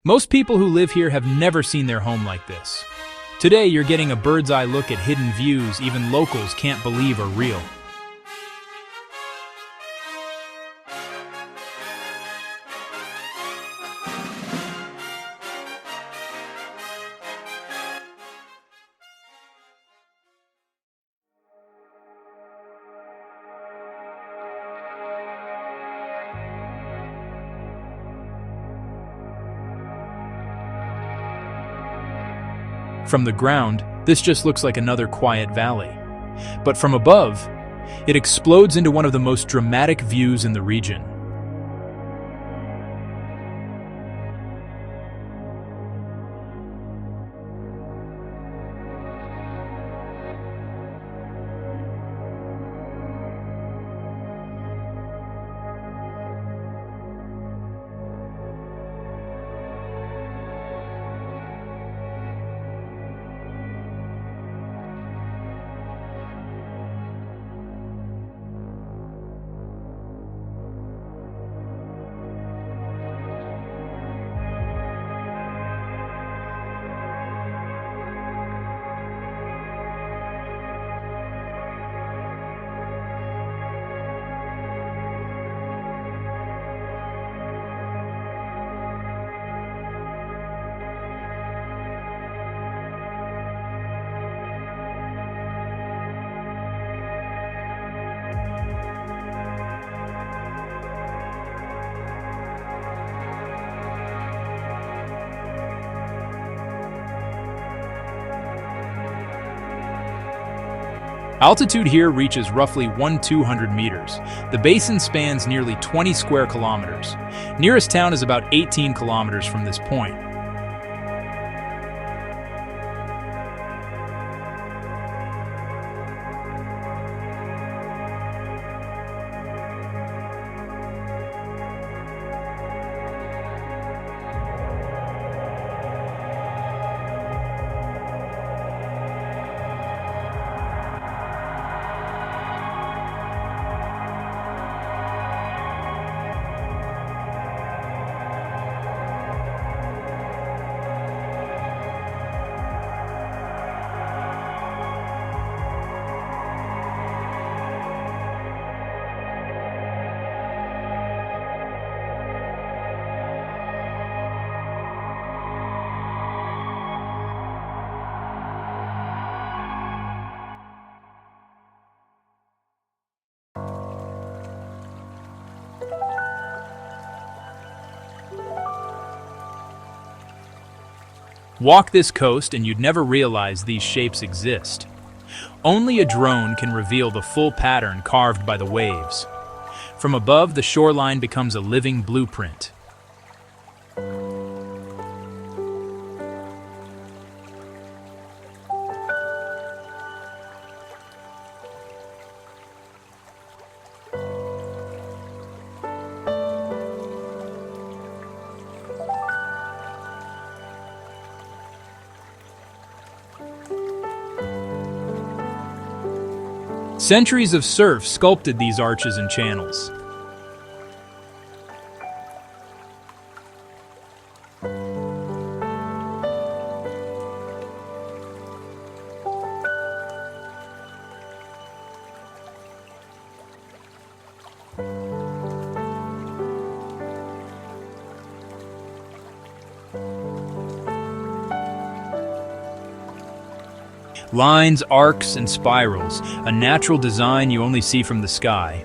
Most people who live here have never seen their home like this. Today, you're getting a bird's eye look at hidden views even locals can't believe are real. From the ground, this just looks like another quiet valley. But from above, it explodes into one of the most dramatic views in the region. Altitude here reaches roughly 1,200 meters. The basin spans nearly 20 square kilometers. Nearest town is about 18 kilometers from this point. Walk this coast and you'd never realize these shapes exist. Only a drone can reveal the full pattern carved by the waves. From above, the shoreline becomes a living blueprint. Centuries of surf sculpted these arches and channels. Lines, arcs, and spirals, a natural design you only see from the sky.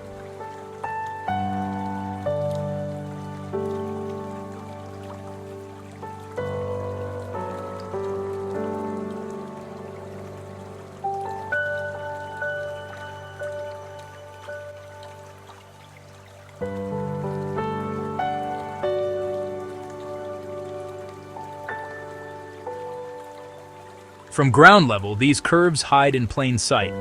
From ground level, these curves hide in plain sight.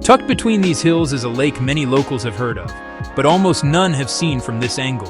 Tucked between these hills is a lake many locals have heard of, but almost none have seen from this angle.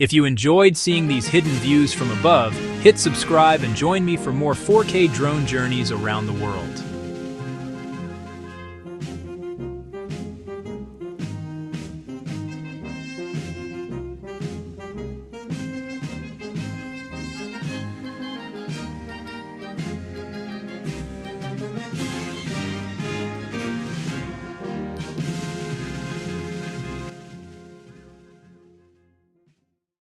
If you enjoyed seeing these hidden views from above, hit subscribe and join me for more 4K drone journeys around the world.